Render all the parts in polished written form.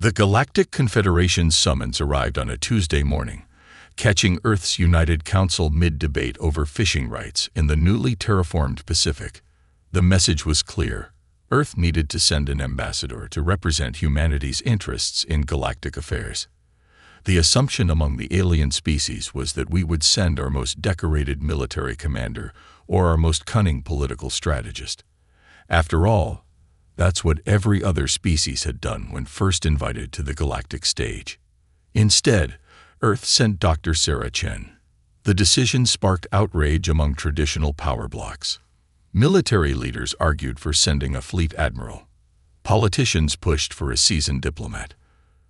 The Galactic Confederation's summons arrived on a Tuesday morning, catching Earth's United Council mid-debate over fishing rights in the newly terraformed Pacific. The message was clear. Earth needed to send an ambassador to represent humanity's interests in galactic affairs. The assumption among the alien species was that we would send our most decorated military commander or our most cunning political strategist. After all, that's what every other species had done when first invited to the galactic stage. Instead, Earth sent Dr. Sarah Chen. The decision sparked outrage among traditional power blocks. Military leaders argued for sending a fleet admiral. Politicians pushed for a seasoned diplomat.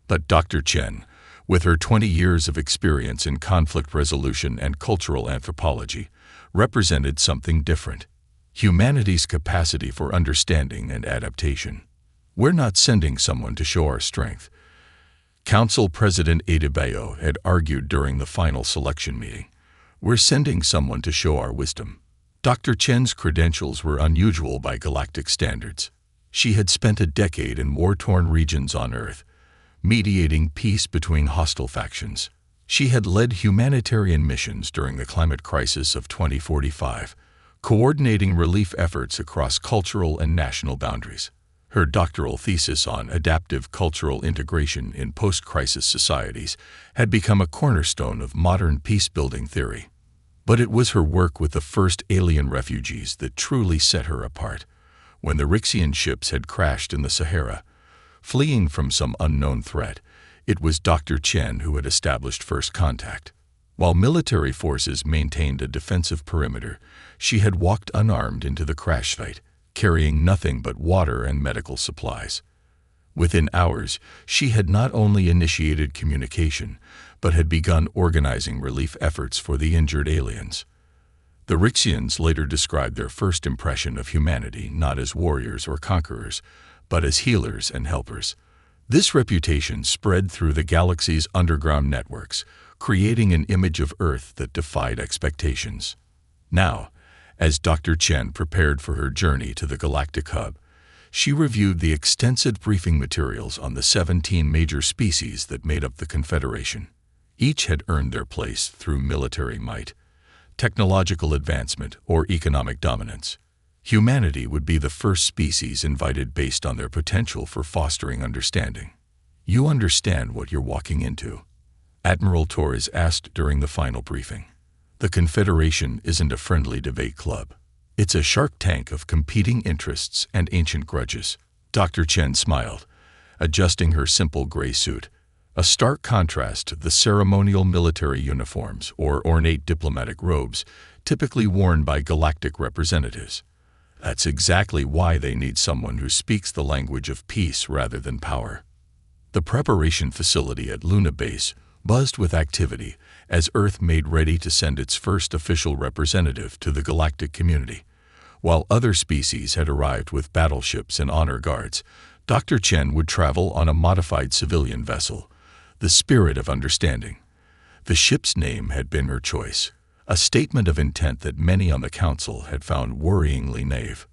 But Dr. Chen, with her 20 years of experience in conflict resolution and cultural anthropology, represented something different: humanity's capacity for understanding and adaptation. We're not sending someone to show our strength. Council President Adebayo had argued during the final selection meeting. We're sending someone to show our wisdom. Dr. Chen's credentials were unusual by galactic standards. She had spent a decade in war-torn regions on Earth, mediating peace between hostile factions. She had led humanitarian missions during the climate crisis of 2045, coordinating relief efforts across cultural and national boundaries. Her doctoral thesis on adaptive cultural integration in post-crisis societies had become a cornerstone of modern peace-building theory. But it was her work with the first alien refugees that truly set her apart. When the Rixian ships had crashed in the Sahara, fleeing from some unknown threat, it was Dr. Chen who had established first contact. While military forces maintained a defensive perimeter, she had walked unarmed into the crash site, carrying nothing but water and medical supplies. Within hours, she had not only initiated communication, but had begun organizing relief efforts for the injured aliens. The Rixians later described their first impression of humanity not as warriors or conquerors, but as healers and helpers. This reputation spread through the galaxy's underground networks, creating an image of Earth that defied expectations. Now, as Dr. Chen prepared for her journey to the Galactic Hub, she reviewed the extensive briefing materials on the 17 major species that made up the Confederation. Each had earned their place through military might, technological advancement, or economic dominance. Humanity would be the first species invited based on their potential for fostering understanding. "You understand what you're walking into?" Admiral Torres asked during the final briefing. "The Confederation isn't a friendly debate club. It's a shark tank of competing interests and ancient grudges." Dr. Chen smiled, adjusting her simple gray suit, a stark contrast to the ceremonial military uniforms or ornate diplomatic robes typically worn by galactic representatives. That's exactly why they need someone who speaks the language of peace rather than power. The preparation facility at Luna Base buzzed with activity as Earth made ready to send its first official representative to the galactic community. While other species had arrived with battleships and honor guards, Dr. Chen would travel on a modified civilian vessel, the Spirit of Understanding. The ship's name had been her choice, a statement of intent that many on the Council had found worryingly naive.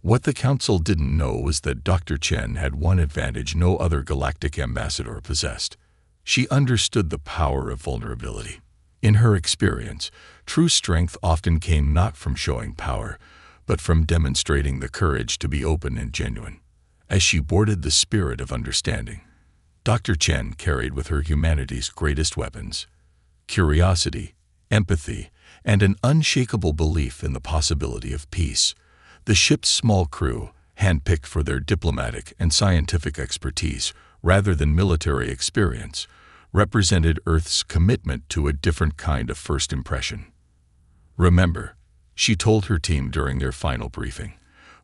What the Council didn't know was that Dr. Chen had one advantage no other galactic ambassador possessed. She understood the power of vulnerability. In her experience, true strength often came not from showing power, but from demonstrating the courage to be open and genuine. As she boarded the Spirit of Understanding, Dr. Chen carried with her humanity's greatest weapons: curiosity, empathy, and an unshakable belief in the possibility of peace. The ship's small crew, handpicked for their diplomatic and scientific expertise rather than military experience, represented Earth's commitment to a different kind of first impression. "Remember," she told her team during their final briefing,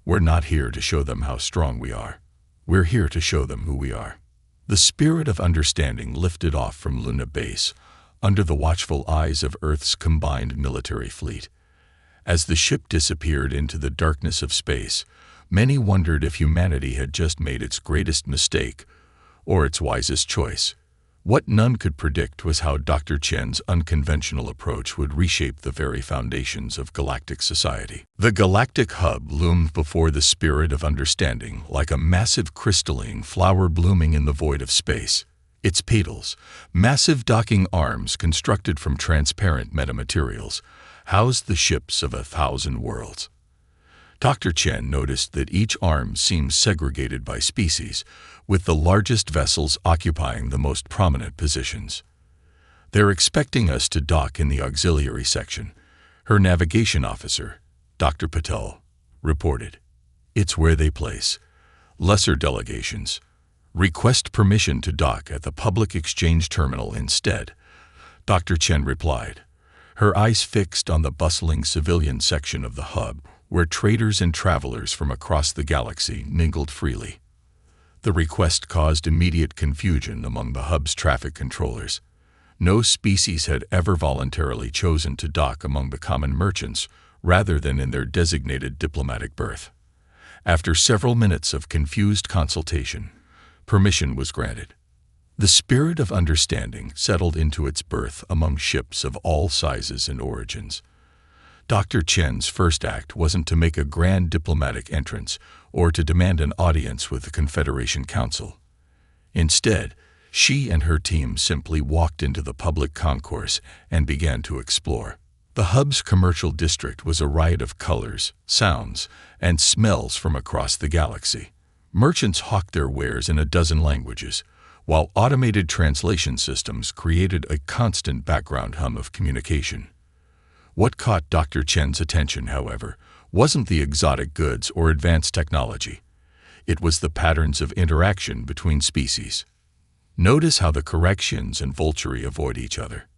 "we're not here to show them how strong we are. We're here to show them who we are." The Spirit of Understanding lifted off from Luna Base, under the watchful eyes of Earth's combined military fleet. As the ship disappeared into the darkness of space, many wondered if humanity had just made its greatest mistake or its wisest choice. What none could predict was how Dr. Chen's unconventional approach would reshape the very foundations of galactic society. The galactic hub loomed before the spirit of understanding like a massive crystalline flower blooming in the void of space. Its petals, massive docking arms constructed from transparent metamaterials, housed the ships of 1,000 worlds. Dr. Chen noticed that each arm seemed segregated by species, with the largest vessels occupying the most prominent positions. "They're expecting us to dock in the auxiliary section," her navigation officer, Dr. Patel, reported. "It's where they place lesser delegations. Request permission to dock at the public exchange terminal instead," Dr. Chen replied, her eyes fixed on the bustling civilian section of the hub, where traders and travelers from across the galaxy mingled freely. The request caused immediate confusion among the hub's traffic controllers. No species had ever voluntarily chosen to dock among the common merchants rather than in their designated diplomatic berth. After several minutes of confused consultation, permission was granted. The spirit of understanding settled into its berth among ships of all sizes and origins. Dr. Chen's first act wasn't to make a grand diplomatic entrance or to demand an audience with the Confederation Council. Instead, she and her team simply walked into the public concourse and began to explore. The hub's commercial district was a riot of colors, sounds, and smells from across the galaxy. Merchants hawked their wares in a dozen languages, while automated translation systems created a constant background hum of communication. What caught Dr. Chen's attention, however, wasn't the exotic goods or advanced technology. It was the patterns of interaction between species. "Notice how the Corrections and Vulturi avoid each other,"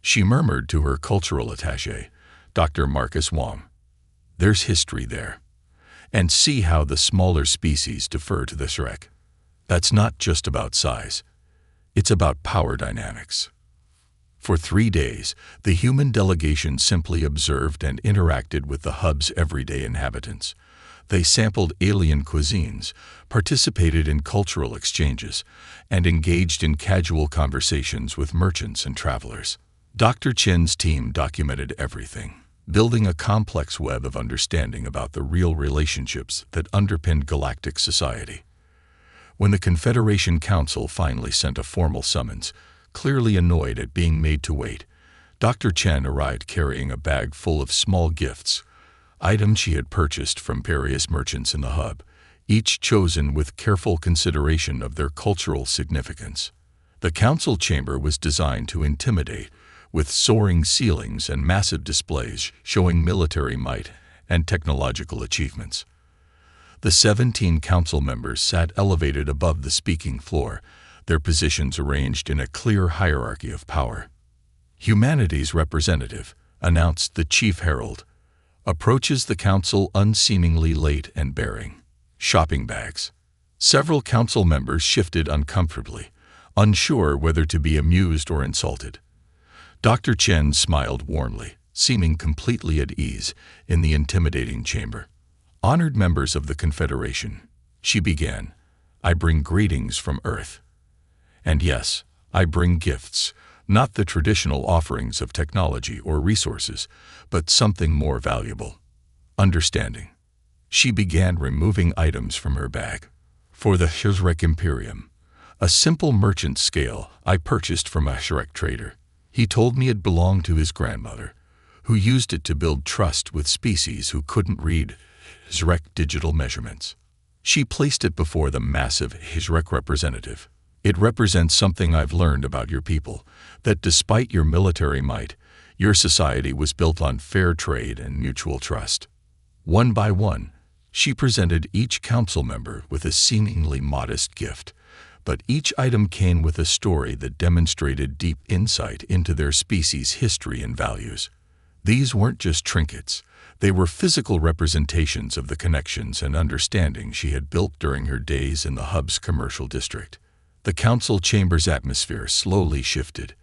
she murmured to her cultural attaché, Dr. Marcus Wong. "There's history there. And see how the smaller species defer to the Shrek. That's not just about size. It's about power dynamics." For 3 days, the human delegation simply observed and interacted with the hub's everyday inhabitants. They sampled alien cuisines, participated in cultural exchanges, and engaged in casual conversations with merchants and travelers. Dr. Chen's team documented everything, building a complex web of understanding about the real relationships that underpinned galactic society. When the Confederation Council finally sent a formal summons, clearly annoyed at being made to wait, Dr. Chen arrived carrying a bag full of small gifts, items she had purchased from various merchants in the hub, each chosen with careful consideration of their cultural significance. The council chamber was designed to intimidate, with soaring ceilings and massive displays showing military might and technological achievements. The 17 council members sat elevated above the speaking floor, their positions arranged in a clear hierarchy of power. "Humanity's representative," announced the chief herald, "approaches the council unseemingly late and bearing shopping bags." Several council members shifted uncomfortably, unsure whether to be amused or insulted. Dr. Chen smiled warmly, seeming completely at ease in the intimidating chamber. "Honored members of the Confederation," she began, "I bring greetings from Earth. And yes, I bring gifts, not the traditional offerings of technology or resources, but something more valuable: understanding." She began removing items from her bag. "For the HFY Imperium, a simple merchant scale I purchased from a HFY trader. He told me it belonged to his grandmother, who used it to build trust with species who couldn't read HFY digital measurements." She placed it before the massive HFY representative. "It represents something I've learned about your people, that despite your military might, your society was built on fair trade and mutual trust." One by one, she presented each council member with a seemingly modest gift, but each item came with a story that demonstrated deep insight into their species' history and values. These weren't just trinkets. They were physical representations of the connections and understanding she had built during her days in the hub's commercial district. The council chamber's atmosphere slowly shifted.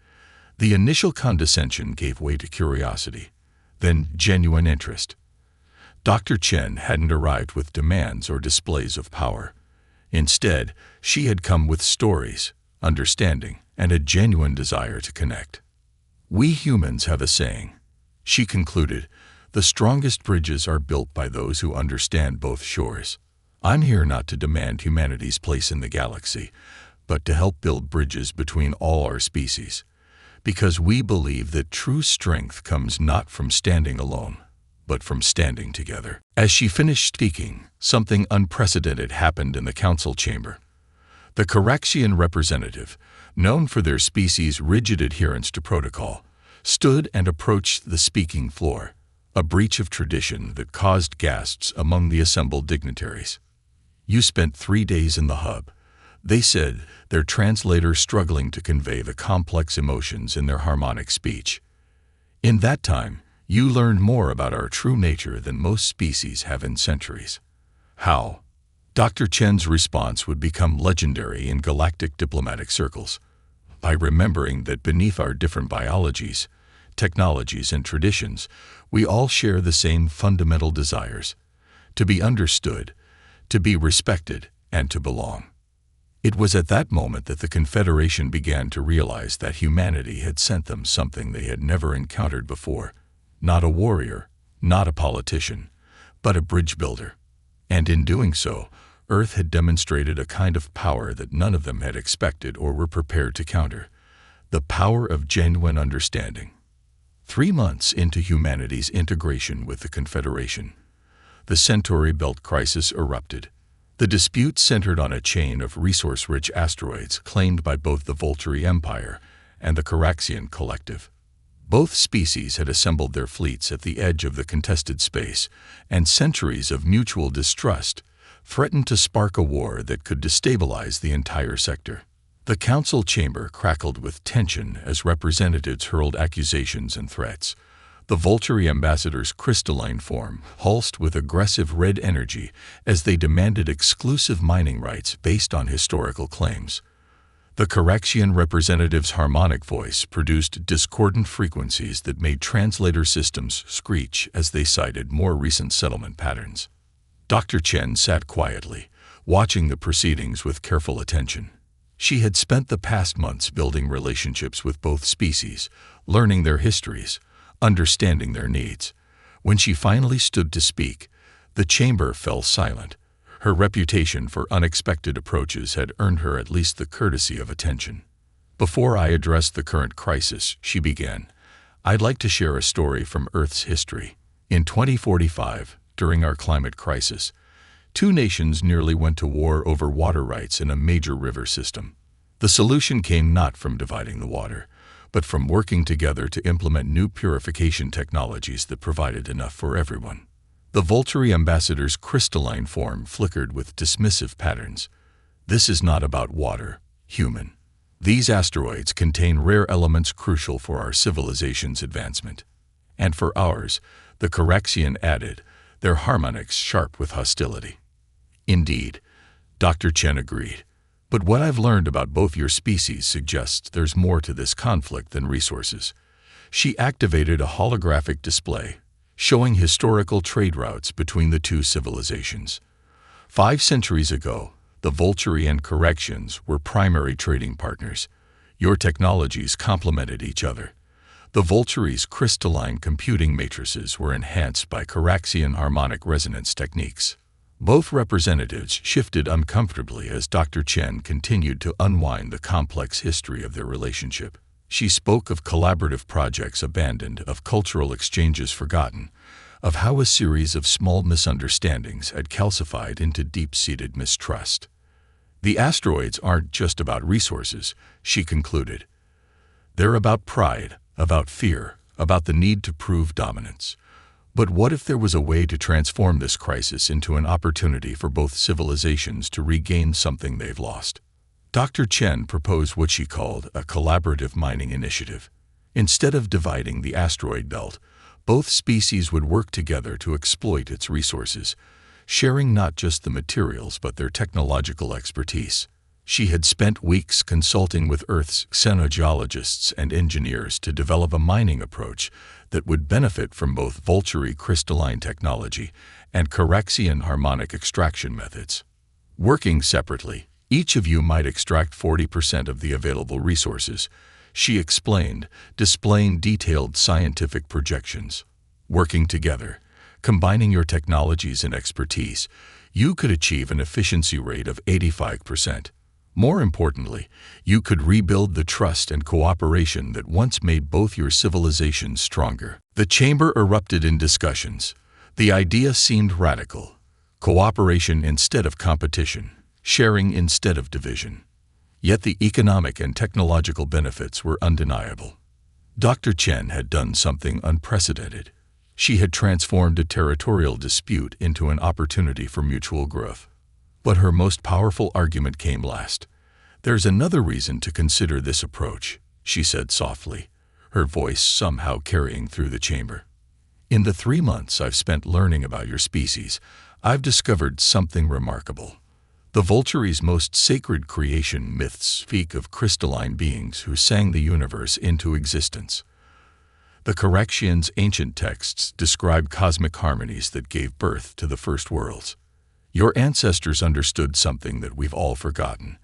The initial condescension gave way to curiosity, then genuine interest. Dr. Chen hadn't arrived with demands or displays of power. Instead, she had come with stories, understanding, and a genuine desire to connect. We humans have a saying. She concluded, "The strongest bridges are built by those who understand both shores." I'm here not to demand humanity's place in the galaxy, but to help build bridges between all our species, because we believe that true strength comes not from standing alone, but from standing together. As she finished speaking, something unprecedented happened in the council chamber. The Caraxian representative, known for their species' rigid adherence to protocol, stood and approached the speaking floor, a breach of tradition that caused gasps among the assembled dignitaries. "You spent 3 days in the hub," they said, their translator struggling to convey the complex emotions in their harmonic speech. "In that time, you learned more about our true nature than most species have in centuries." How? Dr. Chen's response would become legendary in galactic diplomatic circles. By remembering that beneath our different biologies, technologies, and traditions, we all share the same fundamental desires: to be understood, to be respected, and to belong. It was at that moment that the Confederation began to realize that humanity had sent them something they had never encountered before. Not a warrior, not a politician, but a bridge builder. And in doing so, Earth had demonstrated a kind of power that none of them had expected or were prepared to counter: the power of genuine understanding. 3 months into humanity's integration with the Confederation, the Centauri Belt crisis erupted. The dispute centered on a chain of resource-rich asteroids claimed by both the Volturi Empire and the Caraxian Collective. Both species had assembled their fleets at the edge of the contested space, and centuries of mutual distrust threatened to spark a war that could destabilize the entire sector. The council chamber crackled with tension as representatives hurled accusations and threats. The Volturi ambassadors' crystalline form pulsed with aggressive red energy as they demanded exclusive mining rights based on historical claims. The Caraxian representative's harmonic voice produced discordant frequencies that made translator systems screech as they cited more recent settlement patterns. Dr. Chen sat quietly, watching the proceedings with careful attention. She had spent the past months building relationships with both species, learning their histories, understanding their needs. When she finally stood to speak, the chamber fell silent. Her reputation for unexpected approaches had earned her at least the courtesy of attention. "Before I address the current crisis," she began, "I'd like to share a story from Earth's history. In 2045, during our climate crisis, 2 nations nearly went to war over water rights in a major river system. The solution came not from dividing the water, but from working together to implement new purification technologies that provided enough for everyone." The Volturi ambassador's crystalline form flickered with dismissive patterns. "This is not about water, human. These asteroids contain rare elements crucial for our civilization's advancement. And for ours," the Caraxian added, their harmonics sharp with hostility. "Indeed," Dr. Chen agreed. "But what I've learned about both your species suggests there's more to this conflict than resources." She activated a holographic display, showing historical trade routes between the 2 civilizations. 5 centuries ago, the Volturi and Caraxians were primary trading partners. Your technologies complemented each other. The Volturi's crystalline computing matrices were enhanced by Caraxian harmonic resonance techniques. Both representatives shifted uncomfortably as Dr. Chen continued to unwind the complex history of their relationship. She spoke of collaborative projects abandoned, of cultural exchanges forgotten, of how a series of small misunderstandings had calcified into deep-seated mistrust. "The asteroids aren't just about resources," she concluded. "They're about pride, about fear, about the need to prove dominance. But what if there was a way to transform this crisis into an opportunity for both civilizations to regain something they've lost?" Dr. Chen proposed what she called a collaborative mining initiative. Instead of dividing the asteroid belt, both species would work together to exploit its resources, sharing not just the materials but their technological expertise. She had spent weeks consulting with Earth's xenogeologists and engineers to develop a mining approach that would benefit from both Volturi crystalline technology and Caraxian harmonic extraction methods. Working separately, Each of you might extract 40% of the available resources, she explained, displaying detailed scientific projections. Working together, combining your technologies and expertise, you could achieve an efficiency rate of 85%. More importantly, you could rebuild the trust and cooperation that once made both your civilizations stronger. The chamber erupted in discussions. The idea seemed radical. Cooperation instead of competition, sharing instead of division. Yet the economic and technological benefits were undeniable. Dr. Chen had done something unprecedented. She had transformed a territorial dispute into an opportunity for mutual growth. But her most powerful argument came last. "There's another reason to consider this approach," she said softly, her voice somehow carrying through the chamber. "In the 3 months I've spent learning about your species, I've discovered something remarkable. The Vulture's most sacred creation myths speak of crystalline beings who sang the universe into existence. The Correction's ancient texts describe cosmic harmonies that gave birth to the first worlds. Your ancestors understood something that we've all forgotten,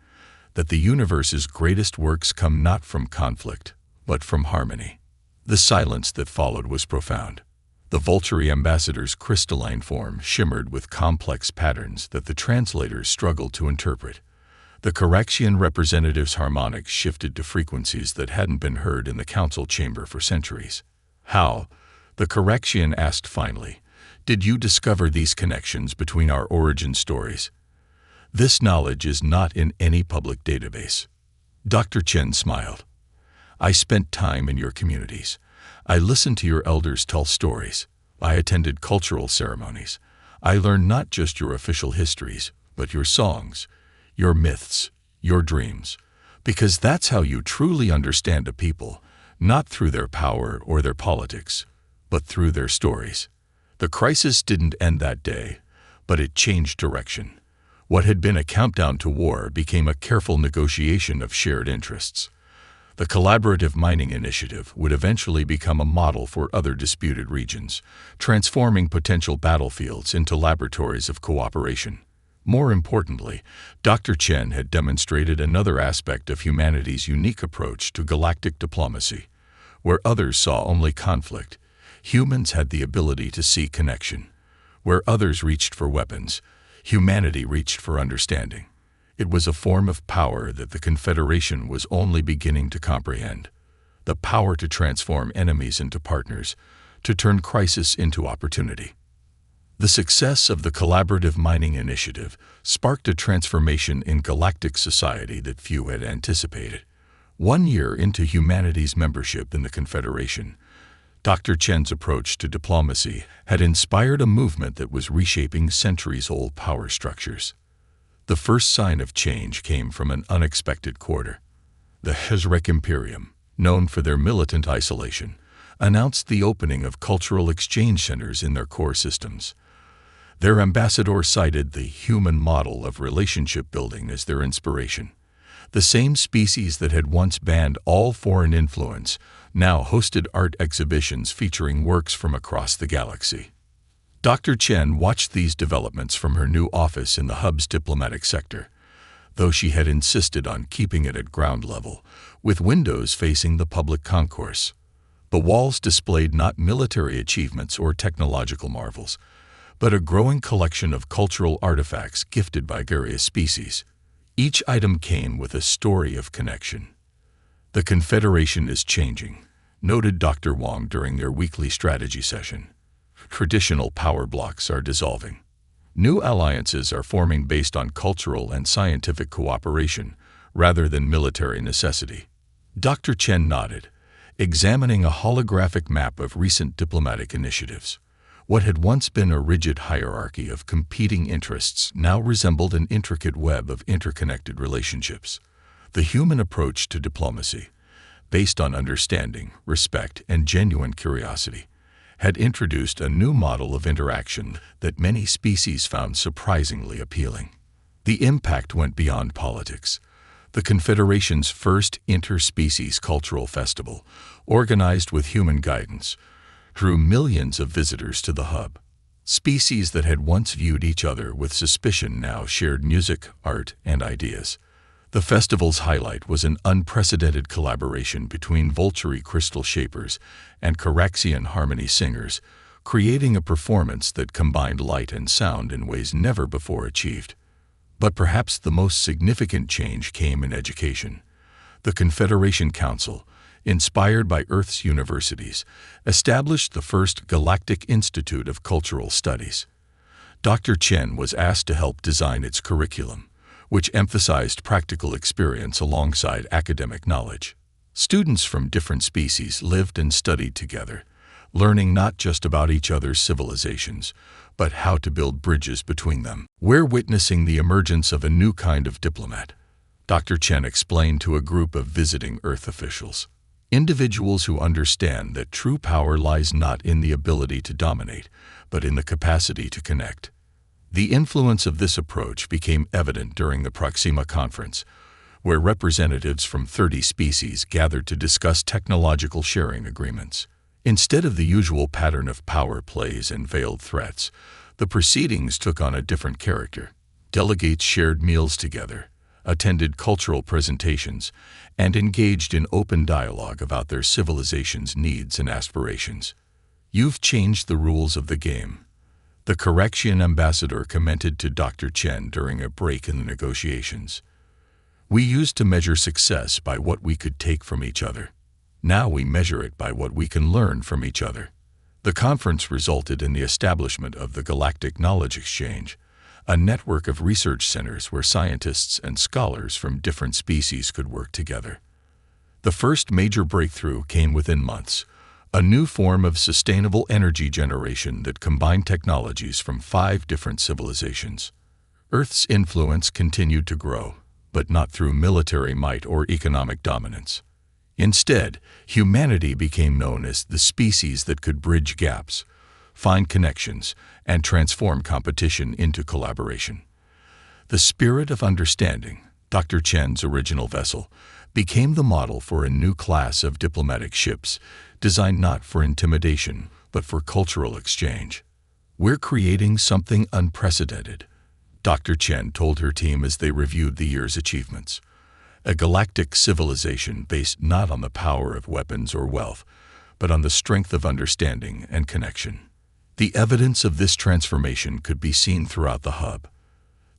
that the universe's greatest works come not from conflict, but from harmony." The silence that followed was profound. The Vulture ambassador's crystalline form shimmered with complex patterns that the translators struggled to interpret. The Correction representative's harmonics shifted to frequencies that hadn't been heard in the council chamber for centuries. "How?" the Correction asked finally. "Did you discover these connections between our origin stories?" "This knowledge is not in any public database." Dr. Chen smiled. "I spent time in your communities. I listened to your elders tell stories. I attended cultural ceremonies. I learned not just your official histories, but your songs, your myths, your dreams. Because that's how you truly understand a people, not through their power or their politics, but through their stories." The crisis didn't end that day, but it changed direction. What had been a countdown to war became a careful negotiation of shared interests. The Collaborative Mining Initiative would eventually become a model for other disputed regions, transforming potential battlefields into laboratories of cooperation. More importantly, Dr. Chen had demonstrated another aspect of humanity's unique approach to galactic diplomacy. Where others saw only conflict, humans had the ability to see connection. Where others reached for weapons, humanity reached for understanding. It was a form of power that the Confederation was only beginning to comprehend. The power to transform enemies into partners, to turn crisis into opportunity. The success of the Collaborative Mining Initiative sparked a transformation in galactic society that few had anticipated. 1 year into humanity's membership in the Confederation, Dr. Chen's approach to diplomacy had inspired a movement that was reshaping centuries-old power structures. The first sign of change came from an unexpected quarter. The HFY Imperium, known for their militant isolation, announced the opening of cultural exchange centers in their core systems. Their ambassador cited the human model of relationship building as their inspiration. The same species that had once banned all foreign influence now hosted art exhibitions featuring works from across the galaxy. Dr. Chen watched these developments from her new office in the hub's diplomatic sector, though she had insisted on keeping it at ground level, with windows facing the public concourse. The walls displayed not military achievements or technological marvels, but a growing collection of cultural artifacts gifted by various species. Each item came with a story of connection. "The Confederation is changing," noted Dr. Wong during their weekly strategy session. "Traditional power blocks are dissolving. New alliances are forming based on cultural and scientific cooperation rather than military necessity." Dr. Chen nodded, examining a holographic map of recent diplomatic initiatives. What had once been a rigid hierarchy of competing interests now resembled an intricate web of interconnected relationships. The human approach to diplomacy, based on understanding, respect, and genuine curiosity, had introduced a new model of interaction that many species found surprisingly appealing. The impact went beyond politics. The Confederation's first interspecies cultural festival, organized with human guidance, drew millions of visitors to the hub. Species that had once viewed each other with suspicion now shared music, art, and ideas. The festival's highlight was an unprecedented collaboration between Vulturi crystal shapers and Caraxian harmony singers, creating a performance that combined light and sound in ways never before achieved. But perhaps the most significant change came in education. The Confederation Council, inspired by Earth's universities, established the first Galactic Institute of Cultural Studies. Dr. Chen was asked to help design its curriculum, which emphasized practical experience alongside academic knowledge. Students from different species lived and studied together, learning not just about each other's civilizations, but how to build bridges between them. We're witnessing the emergence of a new kind of diplomat, Dr. Chen explained to a group of visiting Earth officials. Individuals who understand that true power lies not in the ability to dominate, but in the capacity to connect. The influence of this approach became evident during the Proxima Conference, where representatives from 30 species gathered to discuss technological sharing agreements. Instead of the usual pattern of power plays and veiled threats, the proceedings took on a different character. Delegates shared meals together, attended cultural presentations, and engaged in open dialogue about their civilization's needs and aspirations. "You've changed the rules of the game," the Caraxian ambassador commented to Dr. Chen during a break in the negotiations. "We used to measure success by what we could take from each other. Now we measure it by what we can learn from each other." The conference resulted in the establishment of the Galactic Knowledge Exchange, a network of research centers where scientists and scholars from different species could work together. The first major breakthrough came within months, a new form of sustainable energy generation that combined technologies from 5 different civilizations. Earth's influence continued to grow, but not through military might or economic dominance. Instead, humanity became known as the species that could bridge gaps, find connections, and transform competition into collaboration. The spirit of understanding, Dr. Chen's original vessel, became the model for a new class of diplomatic ships, designed not for intimidation, but for cultural exchange. "We're creating something unprecedented," Dr. Chen told her team as they reviewed the year's achievements. "A galactic civilization based not on the power of weapons or wealth, but on the strength of understanding and connection." The evidence of this transformation could be seen throughout the hub.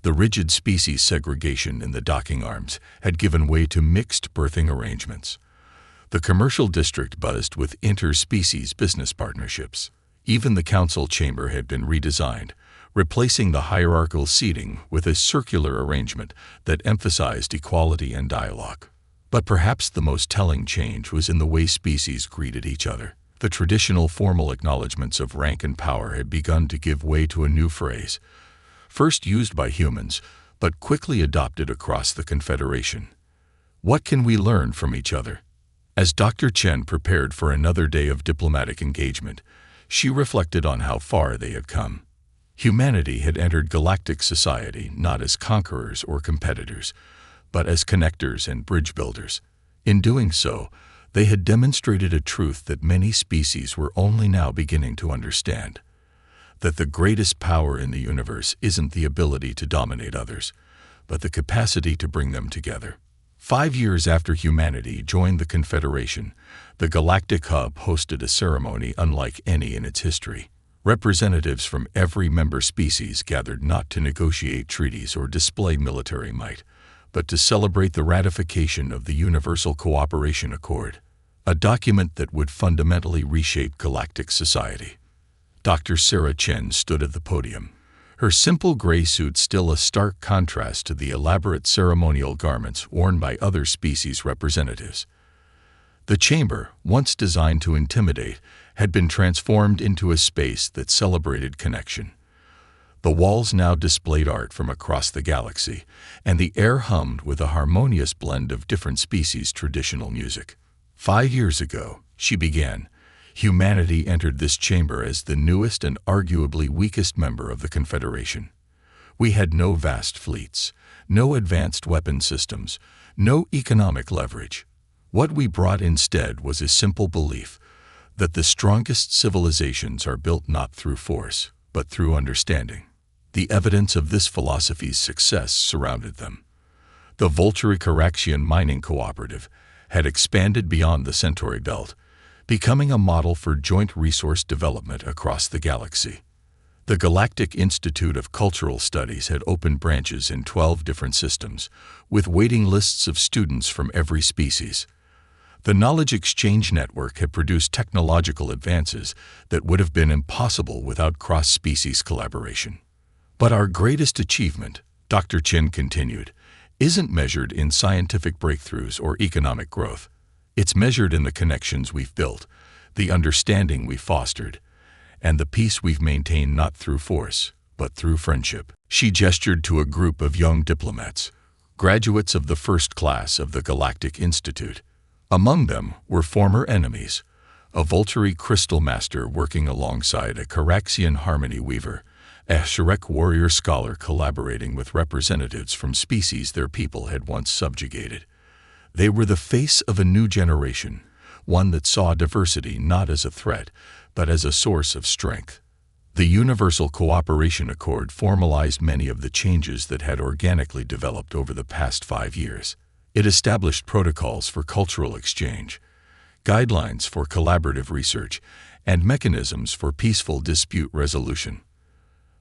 The rigid species segregation in the docking arms had given way to mixed berthing arrangements. The commercial district buzzed with inter-species business partnerships. Even the council chamber had been redesigned, replacing the hierarchical seating with a circular arrangement that emphasized equality and dialogue. But perhaps the most telling change was in the way species greeted each other. The traditional formal acknowledgments of rank and power had begun to give way to a new phrase, first used by humans, but quickly adopted across the Confederation. "What can we learn from each other?" As Dr. Chen prepared for another day of diplomatic engagement, she reflected on how far they had come. Humanity had entered galactic society not as conquerors or competitors, but as connectors and bridge builders. In doing so, they had demonstrated a truth that many species were only now beginning to understand: that the greatest power in the universe isn't the ability to dominate others, but the capacity to bring them together. 5 years after humanity joined the Confederation, the Galactic Hub hosted a ceremony unlike any in its history. Representatives from every member species gathered not to negotiate treaties or display military might, but to celebrate the ratification of the Universal Cooperation Accord, a document that would fundamentally reshape galactic society. Dr. Sarah Chen stood at the podium, her simple gray suit still a stark contrast to the elaborate ceremonial garments worn by other species representatives. The chamber, once designed to intimidate, had been transformed into a space that celebrated connection. The walls now displayed art from across the galaxy, and the air hummed with a harmonious blend of different species' traditional music. 5 years ago, she began, humanity entered this chamber as the newest and arguably weakest member of the Confederation. We had no vast fleets, no advanced weapon systems, no economic leverage. What we brought instead was a simple belief that the strongest civilizations are built not through force, but through understanding. The evidence of this philosophy's success surrounded them. The Volturi-Caraxian Mining Cooperative had expanded beyond the Centauri Belt, becoming a model for joint resource development across the galaxy. The Galactic Institute of Cultural Studies had opened branches in 12 different systems, with waiting lists of students from every species. The Knowledge Exchange Network had produced technological advances that would have been impossible without cross-species collaboration. But our greatest achievement, Dr. Chen continued, isn't measured in scientific breakthroughs or economic growth. It's measured in the connections we've built, the understanding we've fostered, and the peace we've maintained not through force, but through friendship. She gestured to a group of young diplomats, graduates of the first class of the Galactic Institute. Among them were former enemies, a Volturi crystal master working alongside a Caraxian harmony weaver, a Shrek warrior scholar collaborating with representatives from species their people had once subjugated. They were the face of a new generation, one that saw diversity not as a threat, but as a source of strength. The Universal Cooperation Accord formalized many of the changes that had organically developed over the past 5 years. It established protocols for cultural exchange, guidelines for collaborative research, and mechanisms for peaceful dispute resolution.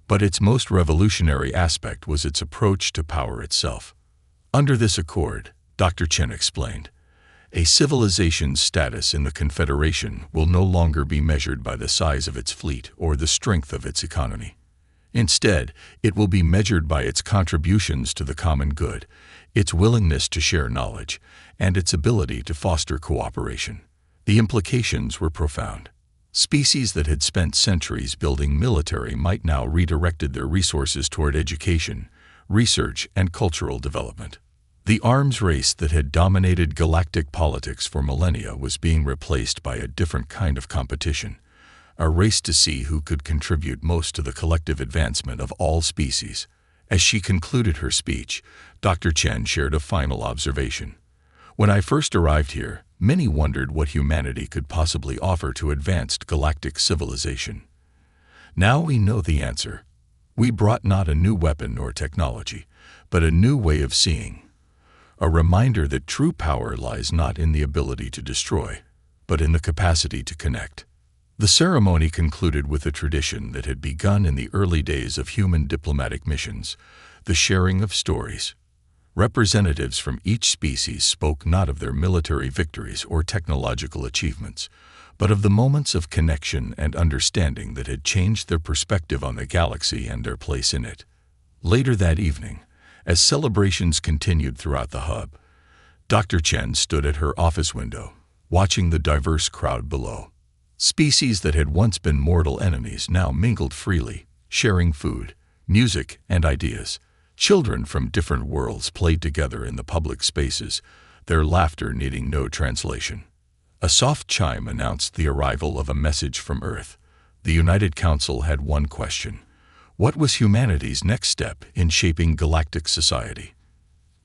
But its most revolutionary aspect was its approach to power itself. Under this accord, Dr. Chen explained, a civilization's status in the Confederation will no longer be measured by the size of its fleet or the strength of its economy. Instead, it will be measured by its contributions to the common good, its willingness to share knowledge, and its ability to foster cooperation. The implications were profound. Species that had spent centuries building military might now redirected their resources toward education, research, and cultural development. The arms race that had dominated galactic politics for millennia was being replaced by a different kind of competition, a race to see who could contribute most to the collective advancement of all species. As she concluded her speech, Dr. Chen shared a final observation. When I first arrived here, many wondered what humanity could possibly offer to advanced galactic civilization. Now we know the answer. We brought not a new weapon or technology, but a new way of seeing. A reminder that true power lies not in the ability to destroy, but in the capacity to connect. The ceremony concluded with a tradition that had begun in the early days of human diplomatic missions, the sharing of stories. Representatives from each species spoke not of their military victories or technological achievements, but of the moments of connection and understanding that had changed their perspective on the galaxy and their place in it. Later that evening, as celebrations continued throughout the hub, Dr. Chen stood at her office window, watching the diverse crowd below. Species that had once been mortal enemies now mingled freely, sharing food, music, and ideas. Children from different worlds played together in the public spaces, their laughter needing no translation. A soft chime announced the arrival of a message from Earth. The United Council had one question: what was humanity's next step in shaping galactic society?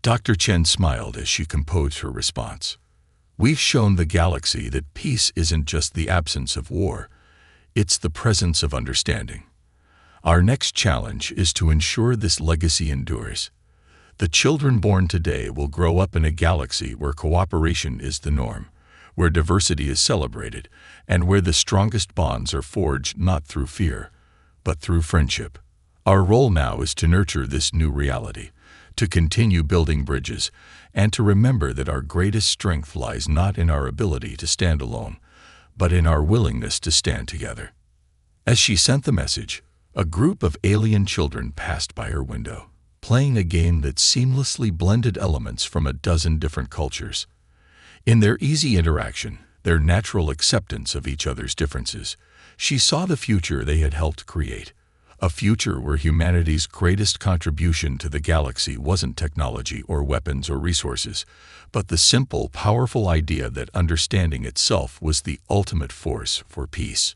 Dr. Chen smiled as she composed her response. We've shown the galaxy that peace isn't just the absence of war, it's the presence of understanding. Our next challenge is to ensure this legacy endures. The children born today will grow up in a galaxy where cooperation is the norm, where diversity is celebrated, and where the strongest bonds are forged not through fear, but through friendship. Our role now is to nurture this new reality, to continue building bridges, and to remember that our greatest strength lies not in our ability to stand alone, but in our willingness to stand together. As she sent the message, a group of alien children passed by her window, playing a game that seamlessly blended elements from a dozen different cultures. In their easy interaction, their natural acceptance of each other's differences, she saw the future they had helped create, a future where humanity's greatest contribution to the galaxy wasn't technology or weapons or resources, but the simple, powerful idea that understanding itself was the ultimate force for peace.